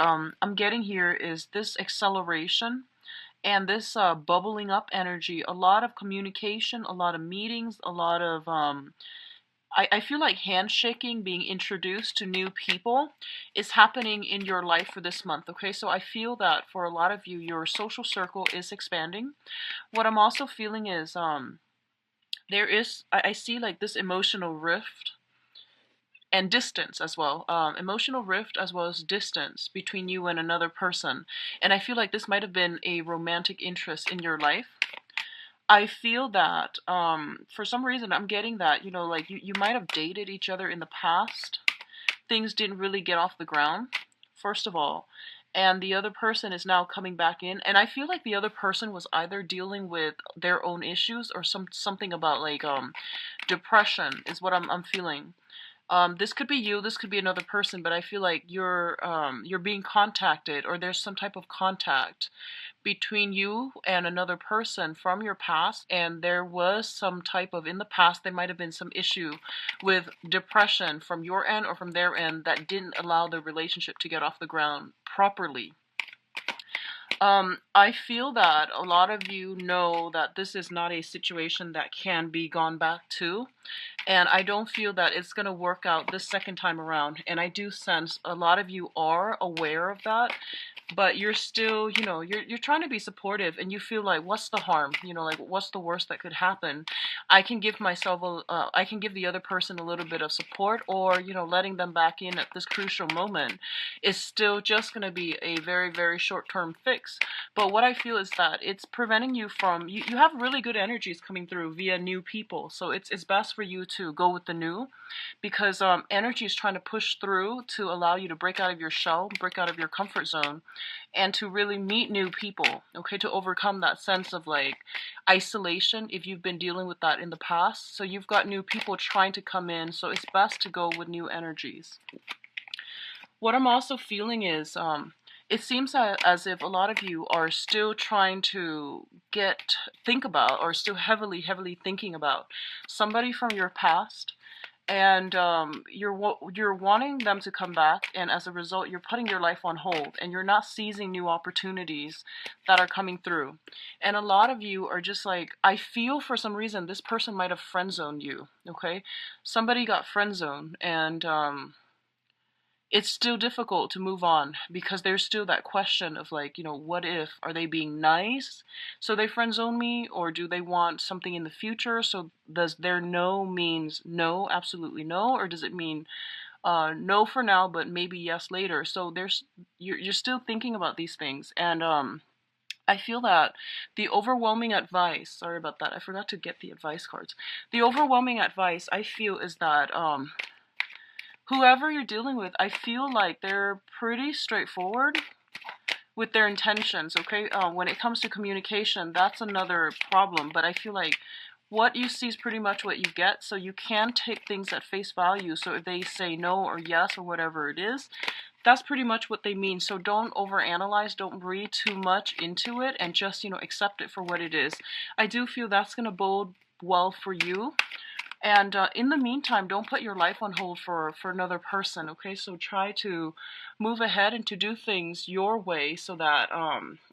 I'm getting here is this acceleration and this bubbling up energy, a lot of communication, a lot of meetings, a lot of I feel like handshaking, being introduced to new people is happening in your life for this month. Okay, so I feel that for a lot of you, your social circle is expanding. What I'm also feeling is there is I see like this emotional rift and distance as well, emotional rift as well as distance between you and another person. And I feel like this might have been a romantic interest in your life. I feel that for some reason I'm getting that, like you might have dated each other in the past. Things didn't really get off the ground, first of all. And the other person is now coming back in. And I feel like the other person was either dealing with their own issues or something about like depression is what I'm feeling. This could be you, this could be another person, but I feel like you're being contacted, or there's some type of contact between you and another person from your past, and there was some type of, in the past there might have been some issue with depression from your end or from their end that didn't allow the relationship to get off the ground properly. I feel that a lot of you know that this is not a situation that can be gone back to, and I don't feel that it's going to work out this second time around, and I do sense a lot of you are aware of that, but you're still, you're trying to be supportive, and you feel like, what's the harm? Like, what's the worst that could happen? I can give I can give the other person a little bit of support, or, letting them back in at this crucial moment is still just going to be a very, very short-term fix. But what I feel is that it's preventing you from, you have really good energies coming through via new people, so it's best for you to go with the new, because energy is trying to push through to allow you to break out of your shell, break out of your comfort zone, and to really meet new people, okay, to overcome that sense of like isolation if you've been dealing with that in the past. So you've got new people trying to come in, so it's best to go with new energies. What I'm also feeling is it seems as if a lot of you are still trying to think about, or still heavily thinking about somebody from your past, and you're wanting them to come back, and as a result you're putting your life on hold, and you're not seizing new opportunities that are coming through. And a lot of you are just like, I feel for some reason this person might have friend zoned you. Okay, somebody got friend zoned, and it's still difficult to move on, because there's still that question of like, what if, are they being nice so they friend zone me, or do they want something in the future? So does their no means no, absolutely no, or does it mean no for now but maybe yes later? So you're still thinking about these things, and I feel that the overwhelming advice, sorry about that, I forgot to get the advice cards. The overwhelming advice I feel is that whoever you're dealing with, I feel like they're pretty straightforward with their intentions, okay? When it comes to communication, that's another problem, but I feel like what you see is pretty much what you get, so you can take things at face value. So if they say no or yes or whatever it is, that's pretty much what they mean. So don't overanalyze, don't read too much into it, and just, accept it for what it is. I do feel that's going to bode well for you. And in the meantime, don't put your life on hold for another person, okay? So try to move ahead and to do things your way, so that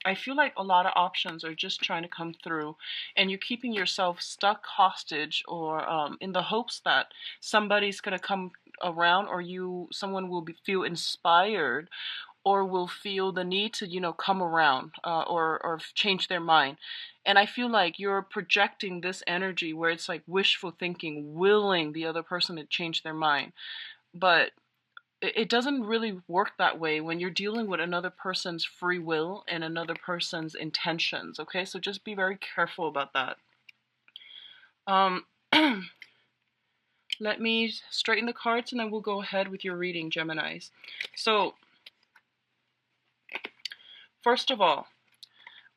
I feel like a lot of options are just trying to come through, and you're keeping yourself stuck hostage, or in the hopes that somebody's going to come around, or someone will feel inspired, or will feel the need to, come around, or change their mind. And I feel like you're projecting this energy where it's like wishful thinking, willing the other person to change their mind. But it doesn't really work that way when you're dealing with another person's free will and another person's intentions, okay? So just be very careful about that. Um, let me straighten the cards, and then we'll go ahead with your reading, Geminis. So, first of all,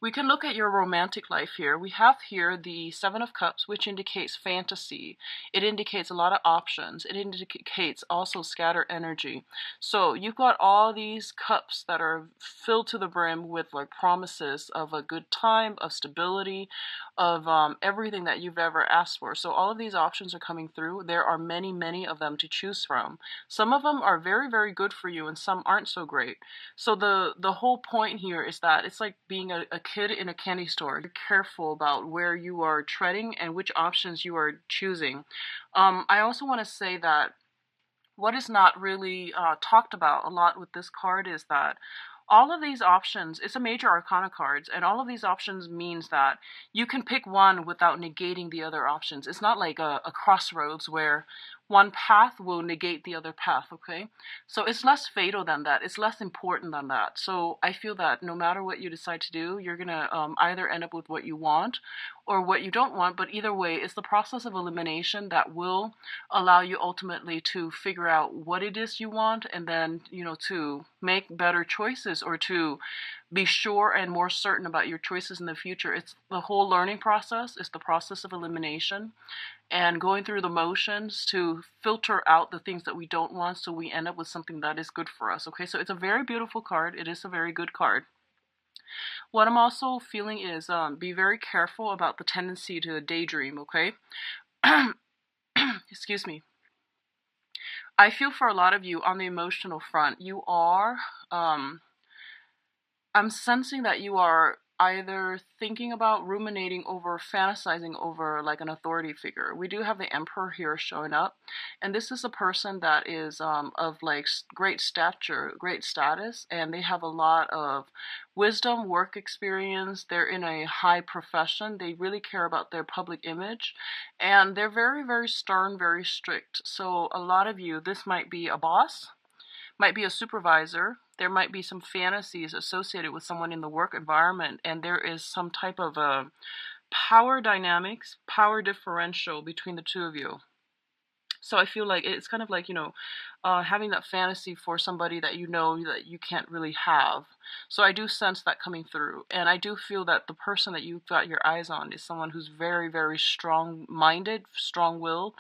We can look at your romantic life here. We have here the Seven of Cups, which indicates fantasy. It indicates a lot of options. It indicates also scattered energy. So you've got all these cups that are filled to the brim with like promises of a good time, of stability, of everything that you've ever asked for. So all of these options are coming through. There are many, many of them to choose from. Some of them are very, very good for you, and some aren't so great. So the whole point here is that it's like being a kid in a candy store. Be careful about where you are treading and which options you are choosing. I also want to say that what is not really talked about a lot with this card is that all of these options, it's a major arcana cards, and all of these options means that you can pick one without negating the other options. It's not like a crossroads where one path will negate the other path, okay? So it's less fatal than that. It's less important than that. So I feel that no matter what you decide to do, you're going to either end up with what you want or what you don't want, but either way, it's the process of elimination that will allow you ultimately to figure out what it is you want, and then, you know, to make better choices or to be sure and more certain about your choices in the future. It's the whole learning process. It's the process of elimination and going through the motions to filter out the things that we don't want, so we end up with something that is good for us. Okay, so it's a very beautiful card. It is a very good card. What I'm also feeling is be very careful about the tendency to daydream, okay? Excuse me. I feel for a lot of you on the emotional front, you are, I'm sensing that you are either thinking about, ruminating over, fantasizing over like an authority figure. We do have the Emperor here showing up, and this is a person that is of like great stature, great status, and they have a lot of wisdom, work experience. They're in a high profession. They really care about their public image, and they're very, very stern, very strict. So a lot of you, this might be a boss, might be a supervisor. There might be some fantasies associated with someone in the work environment, and there is some type of a power dynamics, power differential between the two of you. So I feel like it's kind of like, you know, having that fantasy for somebody that you know that you can't really have. So I do sense that coming through. And I do feel that the person that you've got your eyes on is someone who's very, very strong-minded, strong-willed,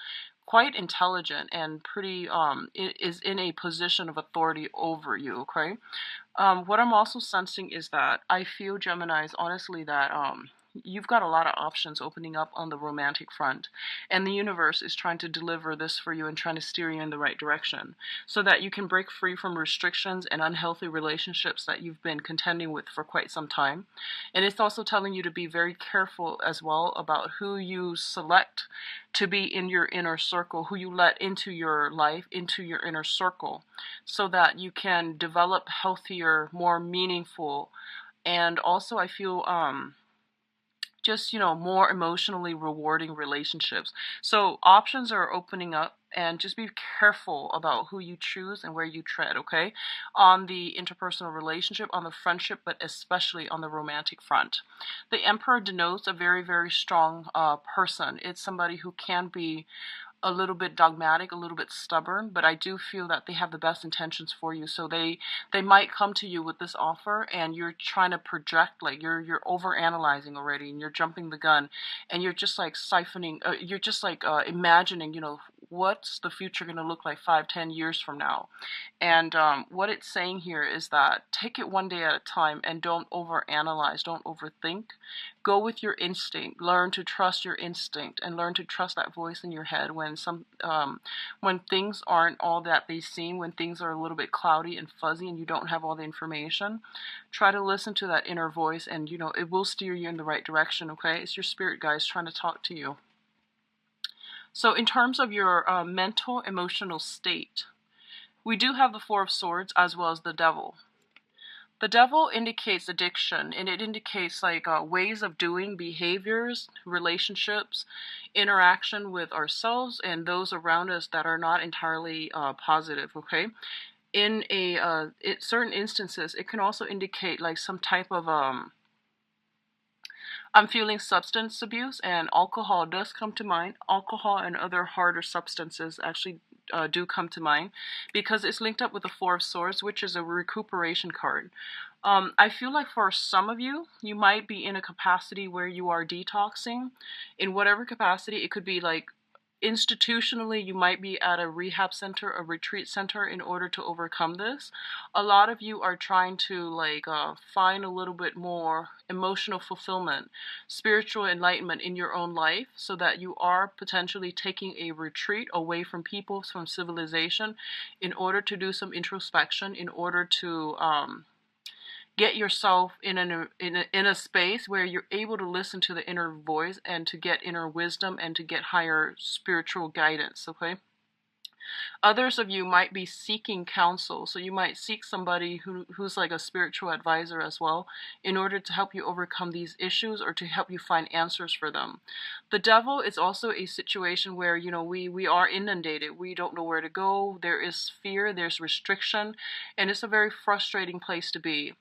quite intelligent, and pretty, is in a position of authority over you, okay? What I'm also sensing is that I feel, Geminis, honestly, that you've got a lot of options opening up on the romantic front, and the universe is trying to deliver this for you and trying to steer you in the right direction so that you can break free from restrictions and unhealthy relationships that you've been contending with for quite some time. And it's also telling you to be very careful as well about who you select to be in your inner circle, who you let into your life, into your inner circle, so that you can develop healthier, more meaningful, and also I feel just, you know, more emotionally rewarding relationships. So options are opening up, and just be careful about who you choose and where you tread, okay? On the interpersonal relationship, on the friendship, but especially on the romantic front. The Emperor denotes a very, very strong person. It's somebody who can be a little bit dogmatic, a little bit stubborn, but I do feel that they have the best intentions for you. So they might come to you with this offer, and you're trying to project, like you're over analyzing already, and you're jumping the gun, and you're just like siphoning, you're just like imagining, you know, what's the future going to look like 5-10 years from now. And what it's saying here is that take it one day at a time and don't overanalyze, don't overthink. Go with your instinct. Learn to trust your instinct and learn to trust that voice in your head when things aren't all that they seem, when things are a little bit cloudy and fuzzy and you don't have all the information. Try to listen to that inner voice, and you know it will steer you in the right direction. Okay, it's your spirit guides trying to talk to you. So in terms of your mental, emotional state, we do have the Four of Swords as well as the Devil. The Devil indicates addiction, and it indicates like ways of doing, behaviors, relationships, interaction with ourselves and those around us that are not entirely positive, okay? In certain instances, it can also indicate like some type of I'm feeling substance abuse, and alcohol does come to mind. Alcohol and other harder substances actually do come to mind because it's linked up with the Four of Swords, which is a recuperation card. I feel like for some of you, you might be in a capacity where you are detoxing in whatever capacity. It could be like institutionally, you might be at a rehab center, a retreat center in order to overcome this. A lot of you are trying to like find a little bit more emotional fulfillment, spiritual enlightenment in your own life, so that you are potentially taking a retreat away from people, from civilization, in order to do some introspection, in order to get yourself in a space where you're able to listen to the inner voice and to get inner wisdom and to get higher spiritual guidance. Okay. Others of you might be seeking counsel, so you might seek somebody who's like a spiritual advisor as well, in order to help you overcome these issues or to help you find answers for them. The devil is also a situation where, you know, we are inundated. We don't know where to go. There is fear, there's restriction, and it's a very frustrating place to be.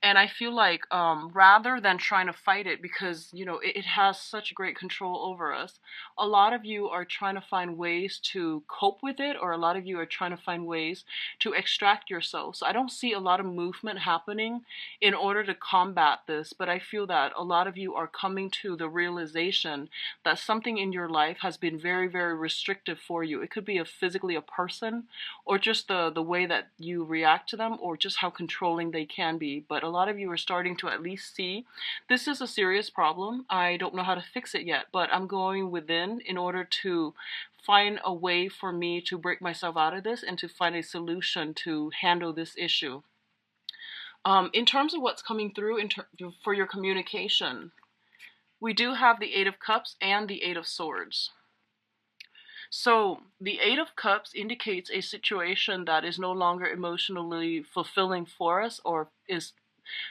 And I feel like rather than trying to fight it, because, you know, it has such great control over us, a lot of you are trying to find ways to cope with it, or a lot of you are trying to find ways to extract yourself. So I don't see a lot of movement happening in order to combat this, but I feel that a lot of you are coming to the realization that something in your life has been very, very restrictive for you. It could be physically a person, or just the way that you react to them, or just how controlling they can be. But a lot of you are starting to at least see this is a serious problem. I don't know how to fix it yet, but I'm going within in order to find a way for me to break myself out of this and to find a solution to handle this issue. In terms of what's coming through for your communication, we do have the Eight of Cups and the Eight of Swords. So the Eight of Cups indicates a situation that is no longer emotionally fulfilling for us, or is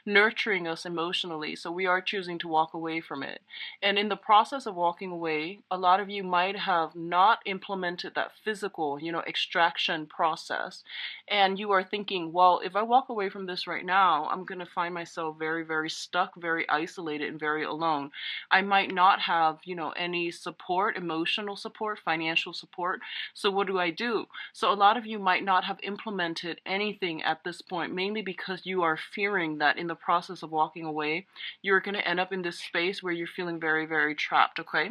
nurturing us emotionally. So we are choosing to walk away from it. And in the process of walking away, a lot of you might have not implemented that physical, you know, extraction process. And you are thinking, well, if I walk away from this right now, I'm going to find myself very, very stuck, very isolated, and very alone. I might not have, you know, any support, emotional support, financial support. So what do I do? So a lot of you might not have implemented anything at this point, mainly because you are fearing that in the process of walking away, you're going to end up in this space where you're feeling very, very trapped, okay?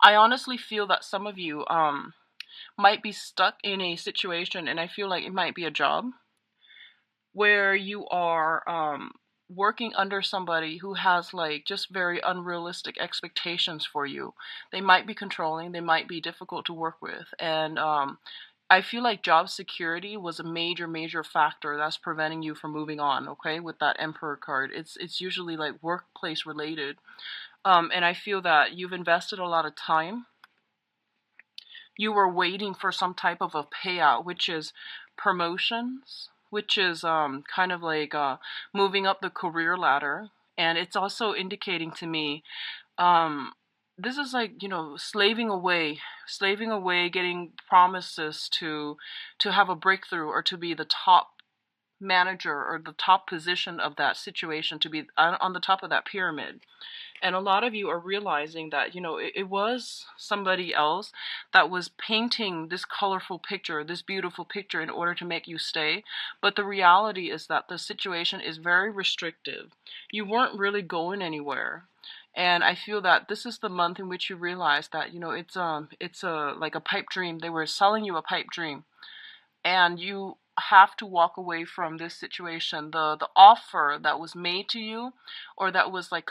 I honestly feel that some of you might be stuck in a situation, and I feel like it might be a job, where you are working under somebody who has like just very unrealistic expectations for you. They might be controlling, they might be difficult to work with, and I feel like job security was a major, major factor that's preventing you from moving on, okay, with that Emperor card. It's usually like workplace related. And I feel that you've invested a lot of time. You were waiting for some type of a payout, which is promotions, which is kind of like moving up the career ladder. And it's also indicating to me um, this is like, you know, slaving away, getting promises to have a breakthrough, or to be the top manager or the top position of that situation, to be on the top of that pyramid. And a lot of you are realizing that, you know, it was somebody else that was painting this colorful picture, this beautiful picture, in order to make you stay. But the reality is that the situation is very restrictive. You weren't really going anywhere. And I feel that this is the month in which you realize that, you know, it's a like a pipe dream. They were selling you a pipe dream, and you have to walk away from this situation. The offer that was made to you, or that was like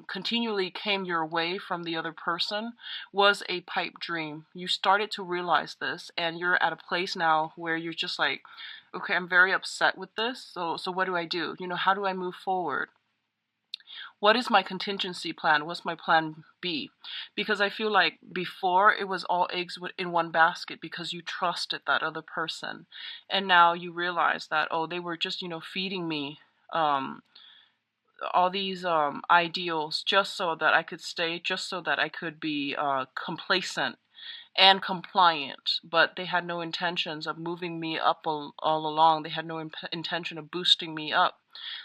continually came your way from the other person, was a pipe dream. You started to realize this, and you're at a place now where you're just like, okay, I'm very upset with this. So what do I do? You know, how do I move forward? What is my contingency plan? What's my plan B? Because I feel like before it was all eggs in one basket, because you trusted that other person. And now you realize that, oh, they were just, you know, feeding me um, all these ideals just so that I could stay, just so that I could be complacent. and compliant, but they had no intentions of moving me up all along. They had no intention of boosting me up.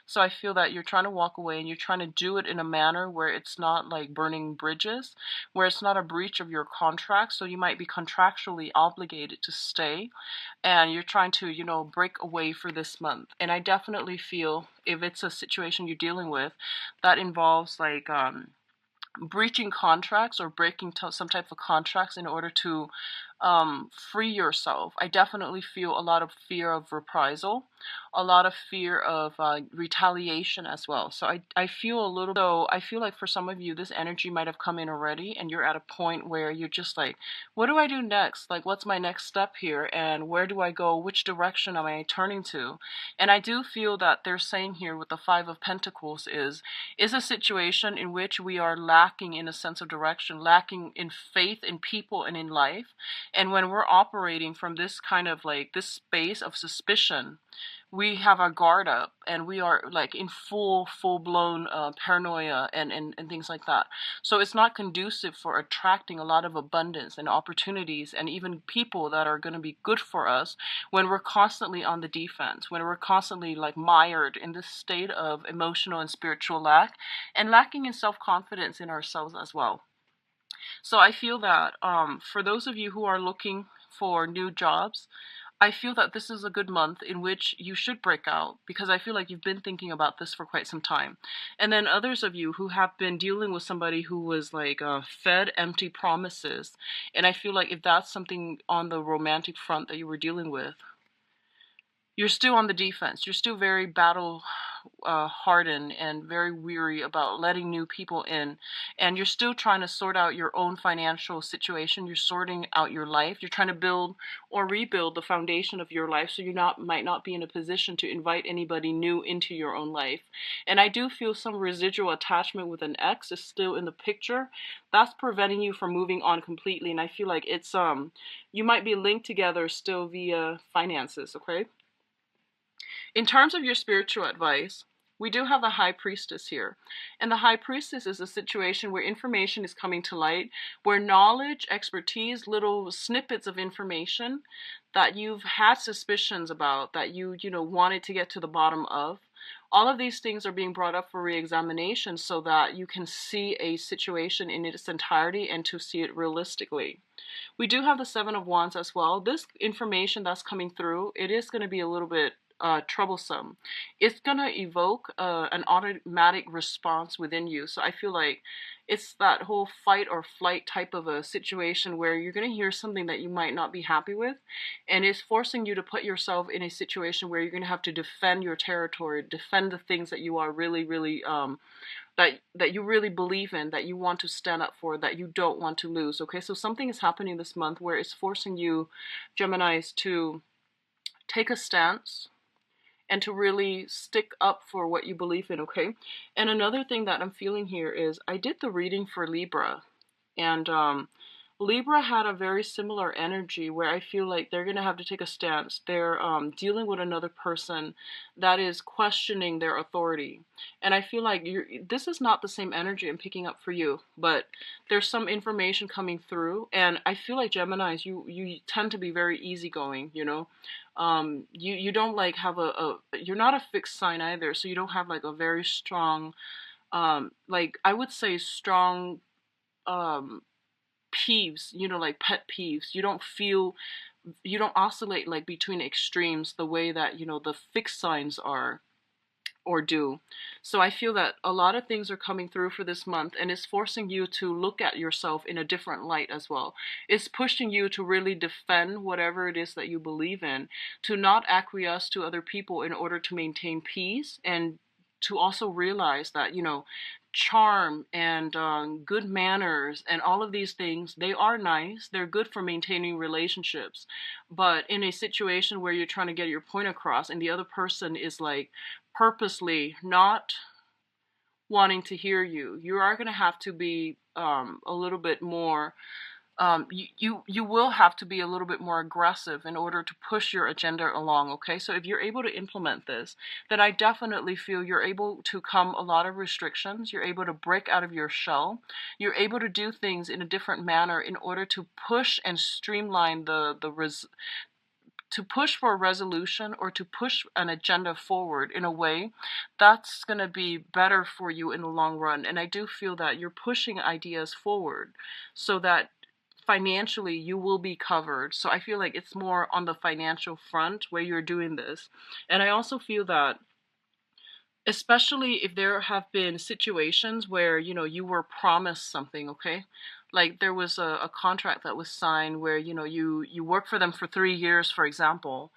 So I feel that you're trying to walk away and you're trying to do it in a manner where it's not like burning bridges, where it's not a breach of your contract. So you might be contractually obligated to stay, and you're trying to, break away for this month. And I definitely feel if it's a situation you're dealing with that involves like breaching contracts or breaking some type of contracts in order to free yourself. I definitely feel a lot of fear of reprisal, a lot of fear of retaliation as well. So I feel a little, so I feel like for some of you, this energy might have come in already and you're at a point where you're just like, what do I do next? Like, what's my next step here? And where do I go? Which direction am I turning to? And I do feel that they're saying here with the Five of Pentacles is a situation in which we are lacking in a sense of direction, lacking in faith in people and in life. And when we're operating from this kind of like this space of suspicion, we have our guard up and we are like in full blown paranoia and things like that. So it's not conducive for attracting a lot of abundance and opportunities and even people that are going to be good for us when we're constantly on the defense, when we're constantly like mired in this state of emotional and spiritual lack and lacking in self-confidence in ourselves as well. So I feel that for those of you who are looking for new jobs, I feel that this is a good month in which you should break out, because I feel like you've been thinking about this for quite some time. And then others of you who have been dealing with somebody who was like fed empty promises. And I feel like if that's something on the romantic front that you were dealing with, you're still on the defense. You're still very battle hardened and very weary about letting new people in. And you're still trying to sort out your own financial situation. You're sorting out your life. You're trying to build or rebuild the foundation of your life so you might not be in a position to invite anybody new into your own life. And I do feel some residual attachment with an ex is still in the picture. That's preventing you from moving on completely. And I feel like it's you might be linked together still via finances, okay? In terms of your spiritual advice, we do have the High Priestess here. And the High Priestess is a situation where information is coming to light, where knowledge, expertise, little snippets of information that you've had suspicions about, that you wanted to get to the bottom of, all of these things are being brought up for re-examination so that you can see a situation in its entirety and to see it realistically. We do have the Seven of Wands as well. This information that's coming through, it is going to be a little bit troublesome. It's going to evoke an automatic response within you. So I feel like it's that whole fight or flight type of a situation where you're going to hear something that you might not be happy with, and it's forcing you to put yourself in a situation where you're going to have to defend your territory, defend the things that you are really that you really believe in, that you want to stand up for, that you don't want to lose. Okay, so something is happening this month where it's forcing you, Geminis, to take a stance and to really stick up for what you believe in, okay? And another thing that I'm feeling here is I did the reading for Libra, and Libra had a very similar energy where I feel like they're going to have to take a stance. They're dealing with another person that is questioning their authority. And I feel like this is not the same energy I'm picking up for you, but there's some information coming through. And I feel like Geminis, you tend to be very easygoing, you know? You don't like have you're not a fixed sign either, so you don't have like a very strong, like I would say strong, um, peeves, like pet peeves. You don't oscillate like between extremes the way that, the fixed signs are or do. So I feel that a lot of things are coming through for this month, and it's forcing you to look at yourself in a different light as well. It's pushing you to really defend whatever it is that you believe in, to not acquiesce to other people in order to maintain peace, and to also realize that, charm and good manners and all of these things, they are nice. They're good for maintaining relationships. But in a situation where you're trying to get your point across and the other person is like purposely not wanting to hear you, you are going to have to be a little bit more you will have to be a little bit more aggressive in order to push your agenda along, okay? So if you're able to implement this, then I definitely feel you're able to come a lot of restrictions. You're able to break out of your shell. You're able to do things in a different manner in order to push and streamline to push for a resolution or to push an agenda forward in a way that's going to be better for you in the long run. And I do feel that you're pushing ideas forward so that financially you will be covered. So I feel like it's more on the financial front where you're doing this. And I also feel that, especially if there have been situations where, you were promised something, okay? Like there was a contract that was signed where, you work for them for 3 years, for example,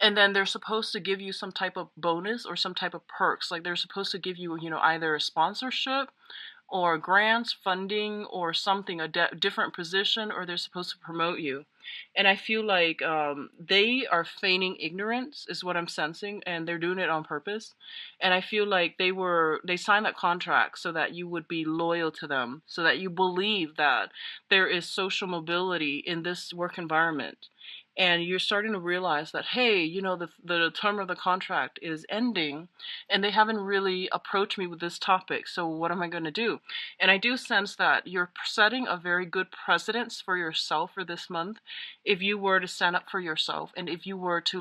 and then they're supposed to give you some type of bonus or some type of perks. Like they're supposed to give you, either a sponsorship or grants, funding, or something, a different position, or they're supposed to promote you. And I feel like they are feigning ignorance, is what I'm sensing, and they're doing it on purpose. And I feel like they signed that contract so that you would be loyal to them, so that you believe that there is social mobility in this work environment. And you're starting to realize that, hey, the term of the contract is ending, and they haven't really approached me with this topic. So what am I going to do? And I do sense that you're setting a very good precedence for yourself for this month if you were to stand up for yourself, and if you were to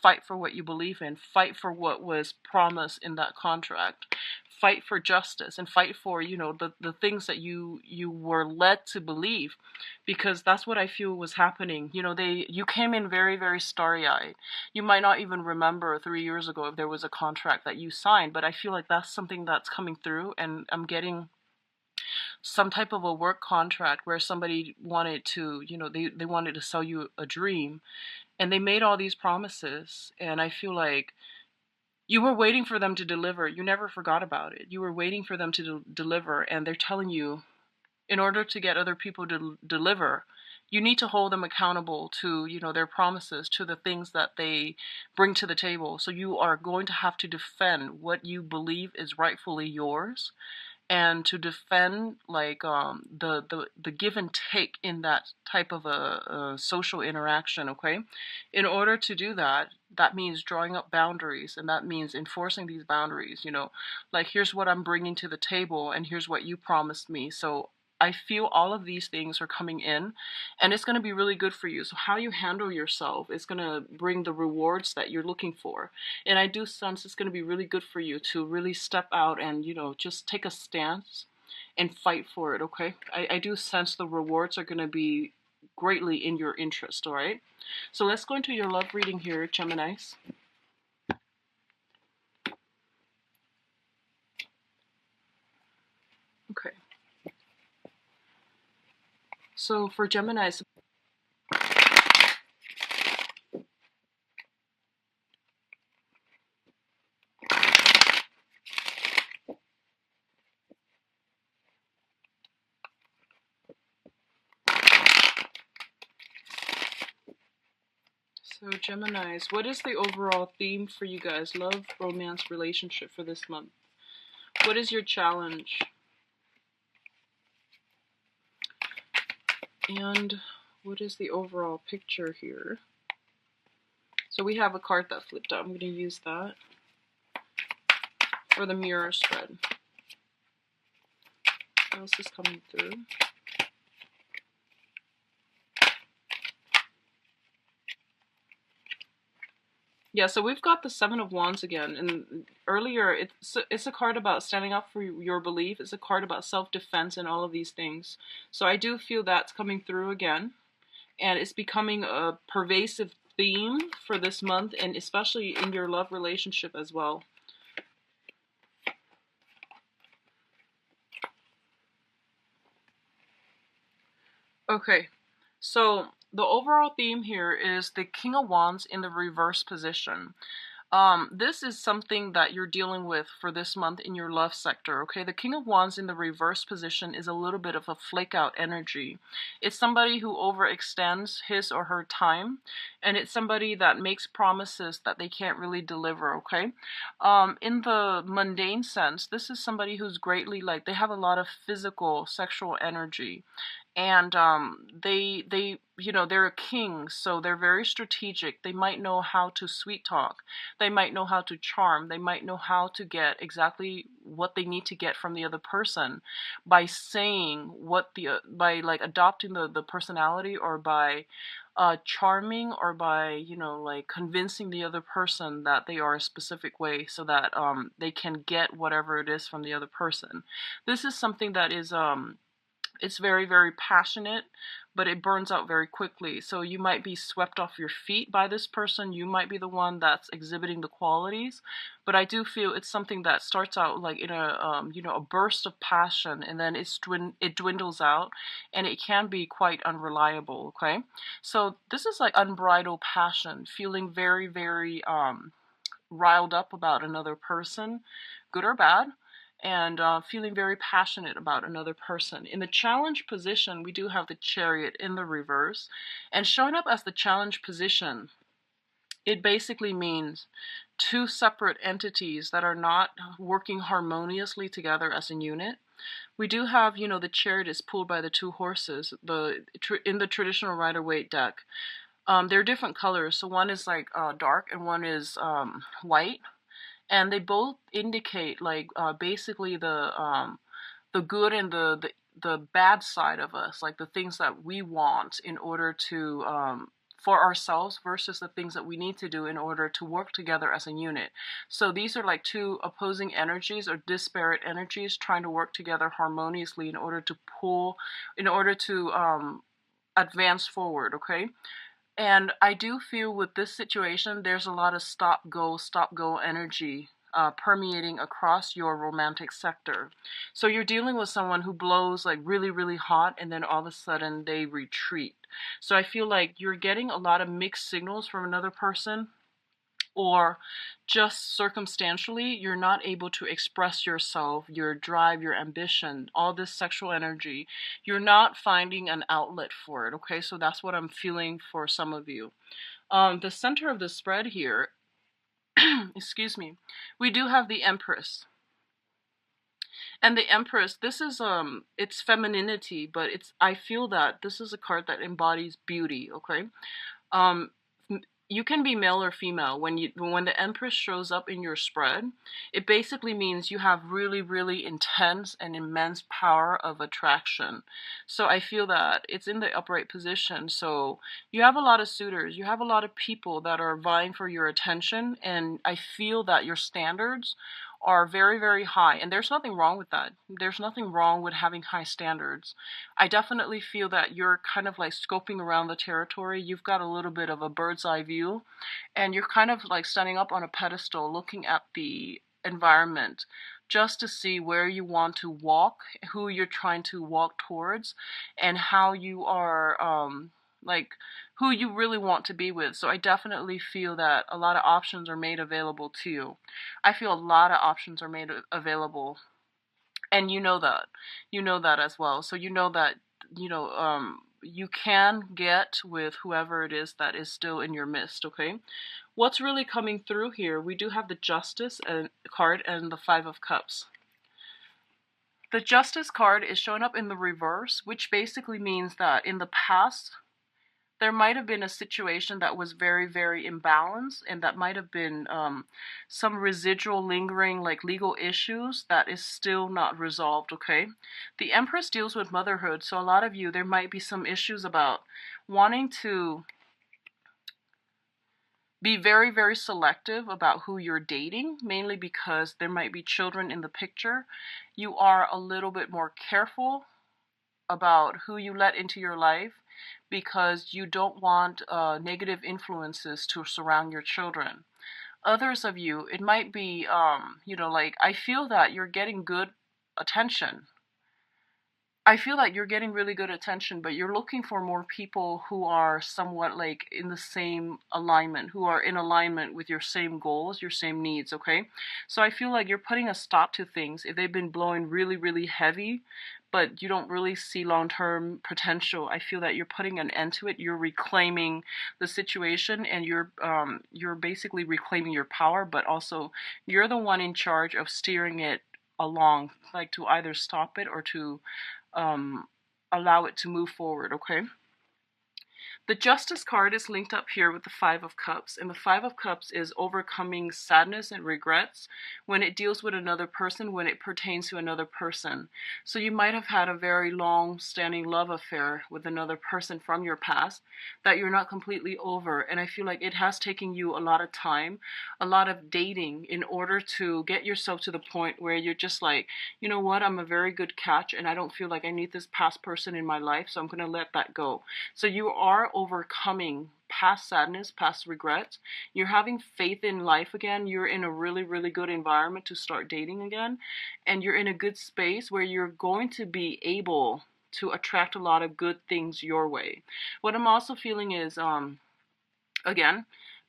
fight for what you believe in, fight for what was promised in that contract, fight for justice, and fight for the things that you were led to believe, because that's what I feel was happening. You came in very, very starry-eyed. You might not even remember 3 years ago if there was a contract that you signed, but I feel like that's something that's coming through, and I'm getting some type of a work contract where somebody wanted to, they wanted to sell you a dream, and they made all these promises, and I feel like you were waiting for them to deliver. You never forgot about it. You were waiting for them to deliver, and they're telling you, in order to get other people to deliver, you need to hold them accountable to, their promises, to the things that they bring to the table. So you are going to have to defend what you believe is rightfully yours, and to defend the give and take in that type of a social interaction, okay? In order to do that, that means drawing up boundaries, and that means enforcing these boundaries, like, here's what I'm bringing to the table, and here's what you promised me. So I feel all of these things are coming in, and it's going to be really good for you. So how you handle yourself is going to bring the rewards that you're looking for. And I do sense it's going to be really good for you to really step out and, just take a stance and fight for it, okay? I do sense the rewards are going to be greatly in your interest, all right? So let's go into your love reading here, Geminis. Okay. So for Geminis, what is the overall theme for you guys? Love, romance, relationship for this month. What is your challenge? And what is the overall picture here? So we have a card that flipped out. I'm going to use that for the mirror spread. What else is coming through? Yeah, so we've got the Seven of Wands again, and earlier it's a card about standing up for your belief. It's a card about self-defense and all of these things. So I do feel that's coming through again, and it's becoming a pervasive theme for this month, and especially in your love relationship as well. Okay, so the overall theme here is the King of Wands in the reverse position. This is something that you're dealing with for this month in your love sector, okay? The King of Wands in the reverse position is a little bit of a flake out energy. It's somebody who overextends his or her time, and it's somebody that makes promises that they can't really deliver, okay? In the mundane sense, this is somebody who's greatly, they have a lot of physical, sexual energy. and they they're a king, so they're very strategic. They might know how to sweet talk, they might know how to charm, they might know how to get exactly what they need to get from the other person by saying what the by like adopting the personality, or by charming, or by like convincing the other person that they are a specific way, so that they can get whatever it is from the other person. This is something that is it's very, very passionate, but it burns out very quickly. So you might be swept off your feet by this person. You might be the one that's exhibiting the qualities, but I do feel it's something that starts out like in a a burst of passion, and then it dwindles out, and it can be quite unreliable. Okay, so this is like unbridled passion, feeling very, very riled up about another person, good or bad, and feeling very passionate about another person. In the challenge position, we do have the Chariot in the reverse, and showing up as the challenge position, it basically means two separate entities that are not working harmoniously together as a unit. We do have, the Chariot is pulled by the two horses. In the traditional Rider-Waite deck, they're different colors. So one is like dark, and one is white, and they both indicate like basically the good and the bad side of us, like the things that we want in order to for ourselves, versus the things that we need to do in order to work together as a unit. So these are like two opposing energies, or disparate energies, trying to work together harmoniously in order to advance forward. Okay, and I do feel with this situation, there's a lot of stop go energy permeating across your romantic sector. So you're dealing with someone who blows like really, really hot, and then all of a sudden they retreat. So I feel like you're getting a lot of mixed signals from another person, or just circumstantially, you're not able to express yourself, your drive, your ambition, all this sexual energy. You're not finding an outlet for it, okay? So that's what I'm feeling for some of you. The center of the spread here, excuse me, we do have the Empress. And the Empress, this is it's femininity, but I feel that this is a card that embodies beauty, okay? Um, you can be male or female. When the Empress shows up in your spread, it basically means you have really, really intense and immense power of attraction. So I feel that it's in the upright position. So you have a lot of suitors, you have a lot of people that are vying for your attention, and I feel that your standards are very, very high, and there's nothing wrong with that. There's nothing wrong with having high standards. I definitely feel that you're kind of like scoping around the territory. You've got a little bit of a bird's eye view, and you're kind of like standing up on a pedestal looking at the environment, just to see where you want to walk, who you're trying to walk towards, and how you are like who you really want to be with. So I definitely feel that a lot of options are made available to you. I feel a lot of options are made available, and you know that. You know that as well. So you know that, you can get with whoever it is that is still in your midst, okay? What's really coming through here, we do have the Justice card and the Five of Cups. The Justice card is showing up in the reverse, which basically means that in the past, there might have been a situation that was very, very imbalanced, and that might have been some residual lingering like legal issues that is still not resolved, okay? The Empress deals with motherhood, so a lot of you, there might be some issues about wanting to be very, very selective about who you're dating, mainly because there might be children in the picture. You are a little bit more careful about who you let into your life, because you don't want negative influences to surround your children. Others of you, it might be, like, I feel that you're getting good attention. I feel like you're getting really good attention, but you're looking for more people who are somewhat like in the same alignment, who are in alignment with your same goals, your same needs, okay? So I feel like you're putting a stop to things if they've been blowing really, really heavy, but you don't really see long-term potential. I feel that you're putting an end to it. You're reclaiming the situation, and you're basically reclaiming your power, but also you're the one in charge of steering it along, like to either stop it or to um, allow it to move forward, okay? The Justice card is linked up here with the Five of Cups, and the Five of Cups is overcoming sadness and regrets when it deals with another person, when it pertains to another person. So you might have had a very long-standing love affair with another person from your past that you're not completely over, and I feel like it has taken you a lot of time, a lot of dating in order to get yourself to the point where you're just like, you know what, I'm a very good catch, and I don't feel like I need this past person in my life, so I'm going to let that go. So you are overcoming past sadness, past regrets. You're having faith in life again. You're in a really, really good environment to start dating again. And you're in a good space where you're going to be able to attract a lot of good things your way. What I'm also feeling is, again,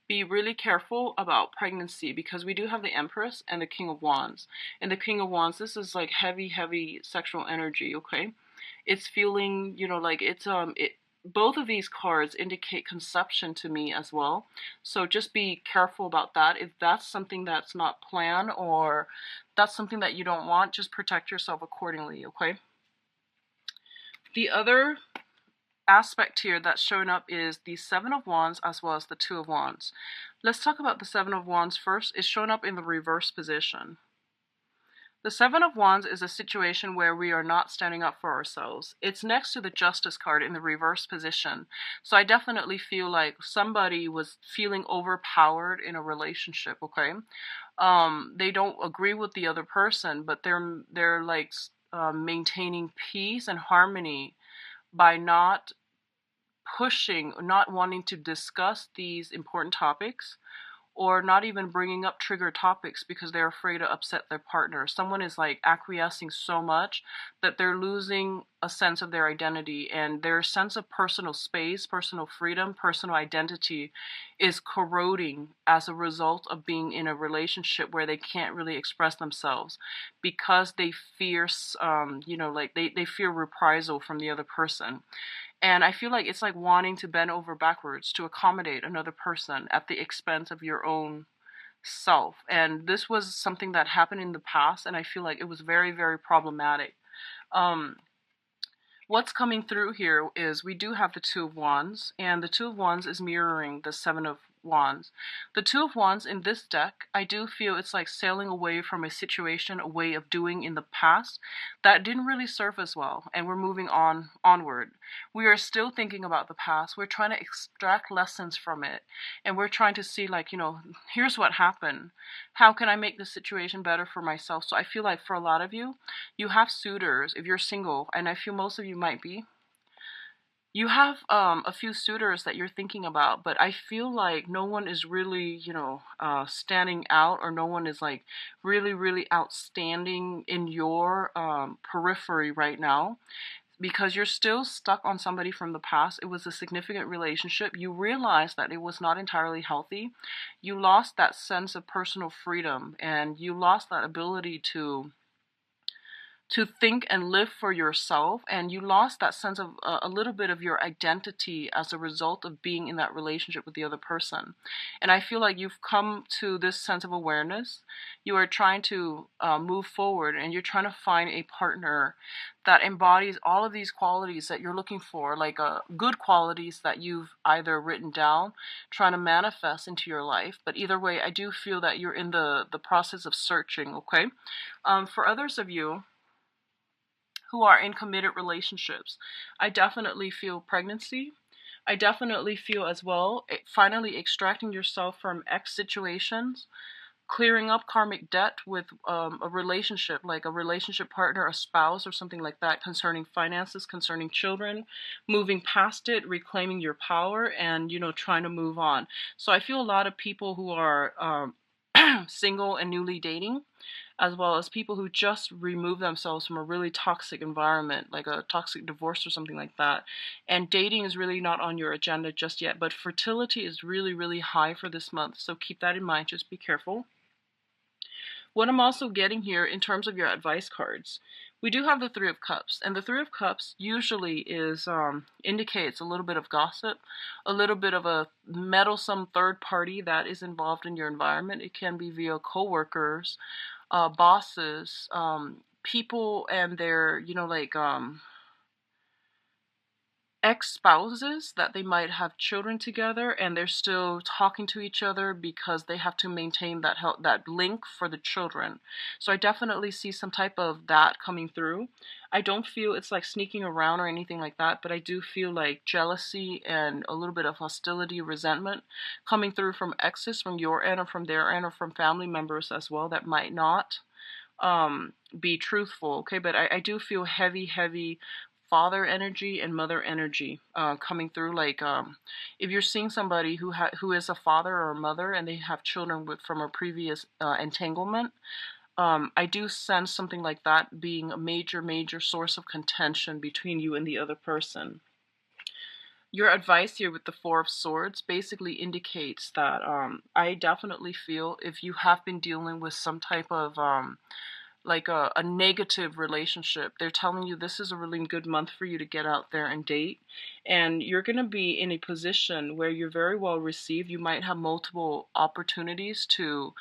be really careful about pregnancy, because we do have the Empress and the King of Wands. And the King of Wands, this is like heavy, heavy sexual energy, okay? It's feeling, like both of these cards indicate conception to me as well. So just be careful about that. If that's something that's not planned, or that's something that you don't want, just protect yourself accordingly, okay? The other aspect here that's showing up is the Seven of Wands as well as the Two of Wands. Let's talk about the Seven of Wands first. It's showing up in the reverse position. The Seven of Wands is a situation where we are not standing up for ourselves. It's next to the Justice card in the reverse position. So I definitely feel like somebody was feeling overpowered in a relationship, okay? They don't agree with the other person, but they're like maintaining peace and harmony by not pushing, not wanting to discuss these important topics, or not even bringing up trigger topics because they're afraid to upset their partner. Someone is like acquiescing so much that they're losing a sense of their identity, and their sense of personal space, personal freedom, personal identity is corroding as a result of being in a relationship where they can't really express themselves because they fear, they fear reprisal from the other person. And I feel like it's like wanting to bend over backwards to accommodate another person at the expense of your own self. And this was something that happened in the past, and I feel like it was very, very problematic. Um, What's coming through here is we do have the Two of Wands, and the Two of Wands is mirroring the Seven of Wands. The Two of Wands in this deck, I do feel it's like sailing away from a situation, a way of doing in the past that didn't really serve us well, and we're moving onward. We are still thinking about the past. We're trying to extract lessons from it, and we're trying to see, like, here's what happened. How can I make this situation better for myself? So I feel like for a lot of you, you have suitors. If you're single, and I feel most of you might be, you have a few suitors that you're thinking about, but I feel like no one is really, standing out, or no one is like really, really outstanding in your periphery right now, because you're still stuck on somebody from the past. It was a significant relationship. You realize that it was not entirely healthy. You lost that sense of personal freedom, and you lost that ability to think and live for yourself, and you lost that sense of a little bit of your identity as a result of being in that relationship with the other person. And I feel like you've come to this sense of awareness. You are trying to move forward, and you're trying to find a partner that embodies all of these qualities that you're looking for, like good qualities that you've either written down, trying to manifest into your life. But either way, I do feel that you're in the process of searching, okay? For others of you who are in committed relationships, I definitely feel pregnancy. I definitely feel as well finally extracting yourself from ex situations, clearing up karmic debt with a relationship, like a relationship partner, a spouse, or something like that, concerning finances, concerning children, moving past it, reclaiming your power, and trying to move on. So I feel a lot of people who are single and newly dating, as well as people who just remove themselves from a really toxic environment, like a toxic divorce or something like that. And dating is really not on your agenda just yet, but fertility is really, really high for this month. So keep that in mind. Just be careful. What I'm also getting here in terms of your advice cards, we do have the Three of Cups, and the Three of Cups usually is indicates a little bit of gossip, a little bit of a meddlesome third party that is involved in your environment. It can be via coworkers, bosses, people and their, ex-spouses that they might have children together and they're still talking to each other because they have to maintain that link for the children. So I definitely see some type of that coming through. I don't feel it's like sneaking around or anything like that, but I do feel like jealousy and a little bit of hostility, resentment coming through from exes, from your end or from their end, or from family members as well that might not be truthful. Okay, but I do feel heavy father energy and mother energy coming through. Like if you're seeing somebody who is a father or a mother and they have children from a previous entanglement, I do sense something like that being a major source of contention between you and the other person. Your advice here with the Four of Swords basically indicates that I definitely feel if you have been dealing with some type of like a negative relationship, they're telling you this is a really good month for you to get out there and date. And you're going to be in a position where you're very well received. You might have multiple opportunities to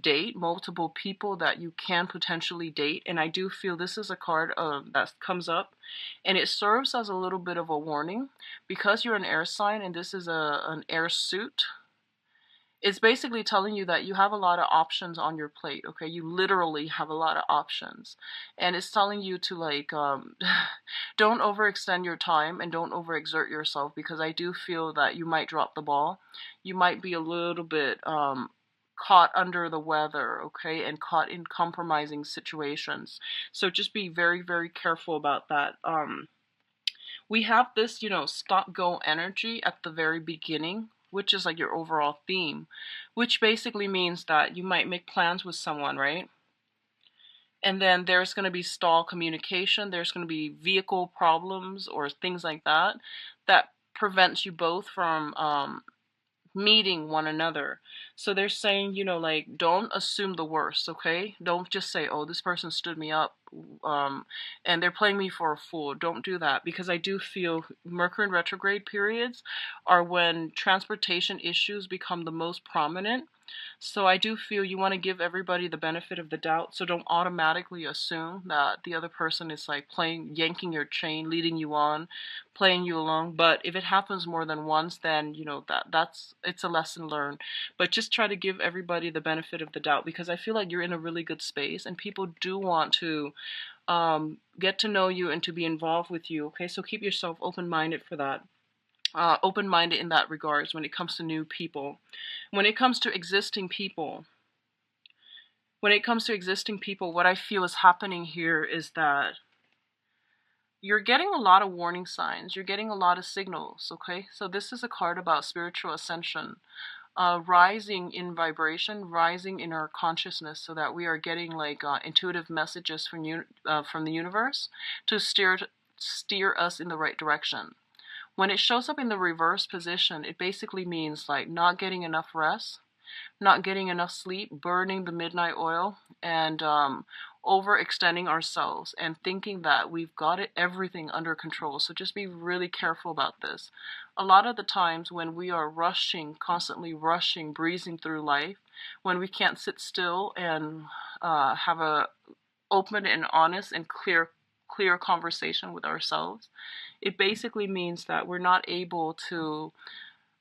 date, multiple people that you can potentially date. And I do feel this is a card that comes up, and it serves as a little bit of a warning because you're an air sign and this is an air suit. It's basically telling you that you have a lot of options on your plate. Okay, you literally have a lot of options, and it's telling you to like don't overextend your time and don't overexert yourself, because I do feel that you might drop the ball. You might be a little bit caught under the weather, okay, and caught in compromising situations. So just be very careful about that. We have this, stop go energy at the very beginning, which is like your overall theme, which basically means that you might make plans with someone, right? And then there's going to be stall communication, there's going to be vehicle problems or things like that that prevents you both from meeting one another. So they're saying, like, don't assume the worst, okay? Don't just say, oh, this person stood me up and they're playing me for a fool. Don't do that, because I do feel Mercury in retrograde periods are when transportation issues become the most prominent. So I do feel you want to give everybody the benefit of the doubt. So don't automatically assume that the other person is like yanking your chain, leading you on, playing you along. But if it happens more than once, then it's a lesson learned. But just try to give everybody the benefit of the doubt, because I feel like you're in a really good space and people do want to get to know you and to be involved with you. Okay, so keep yourself open-minded for that. Open-minded in that regards when it comes to new people. When it comes to existing people, what I feel is happening here is that you're getting a lot of warning signs. You're getting a lot of signals, okay? So this is a card about spiritual ascension, rising in vibration, rising in our consciousness, so that we are getting like intuitive messages from the universe to steer us in the right direction. When it shows up in the reverse position, it basically means like not getting enough rest, not getting enough sleep, burning the midnight oil, and overextending ourselves and thinking that we've got everything under control. So just be really careful about this. A lot of the times when we are rushing, constantly rushing, breezing through life, when we can't sit still and have a open and honest and clear conversation with ourselves, it basically means that we're not able to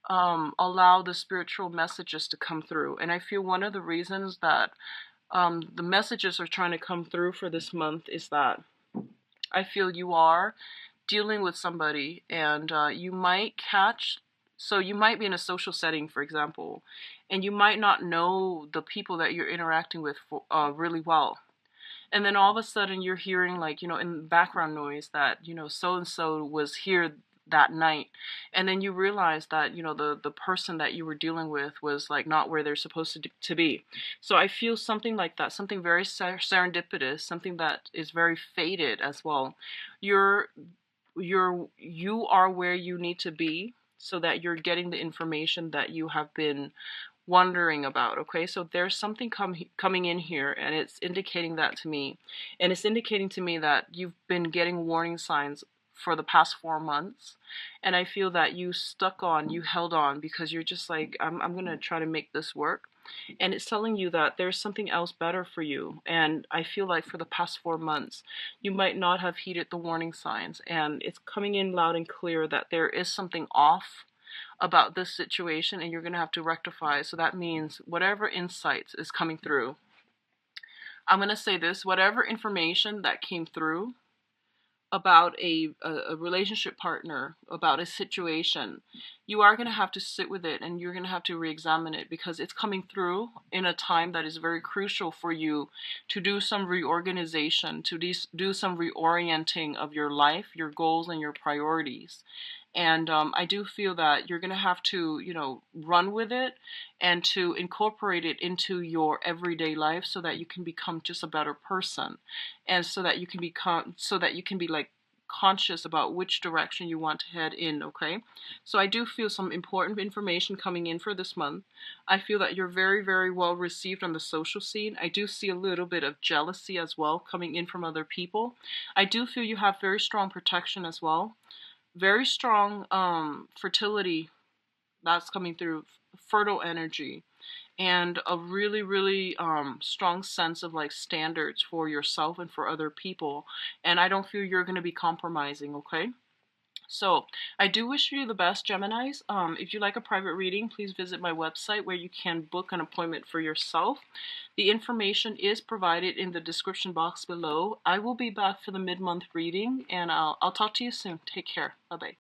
allow the spiritual messages to come through. And I feel one of the reasons that the messages are trying to come through for this month is that I feel you are dealing with somebody, and you might be in a social setting, for example, and you might not know the people that you're interacting with really well. And then all of a sudden you're hearing like, in background noise that, so-and-so was here that night. And then you realize that, the person that you were dealing with was like not where they're supposed to be. So I feel something like that, something very serendipitous, something that is very fated as well. You are where you need to be so that you're getting the information that you have been wondering about. Okay, so there's something coming in here, and it's indicating that to me, and it's indicating to me that you've been getting warning signs for the past 4 months, and I feel that you held on because you're just like, I'm gonna try to make this work. And it's telling you that there's something else better for you. And I feel like for the past 4 months, you might not have heeded the warning signs. And it's coming in loud and clear that there is something off about this situation and you're going to have to rectify. So that means whatever insights is coming through, I'm going to say this, whatever information that came through about a relationship partner, about a situation, you are going to have to sit with it and you're going to have to re-examine it because it's coming through in a time that is very crucial for you to do some reorganization, to do some reorienting of your life, your goals, and your priorities. And I do feel that you're going to have to, run with it and to incorporate it into your everyday life so that you can become just a better person. And so that you can be like conscious about which direction you want to head in, okay? So I do feel some important information coming in for this month. I feel that you're very, very well received on the social scene. I do see a little bit of jealousy as well coming in from other people. I do feel you have very strong protection as well. Very strong fertility that's coming through, fertile energy, and a really, really strong sense of like standards for yourself and for other people. And I don't feel you're going to be compromising, okay? So I do wish you the best, Geminis. If you like a private reading, please visit my website where you can book an appointment for yourself. The information is provided in the description box below. I will be back for the mid-month reading, and I'll talk to you soon. Take care. Bye-bye.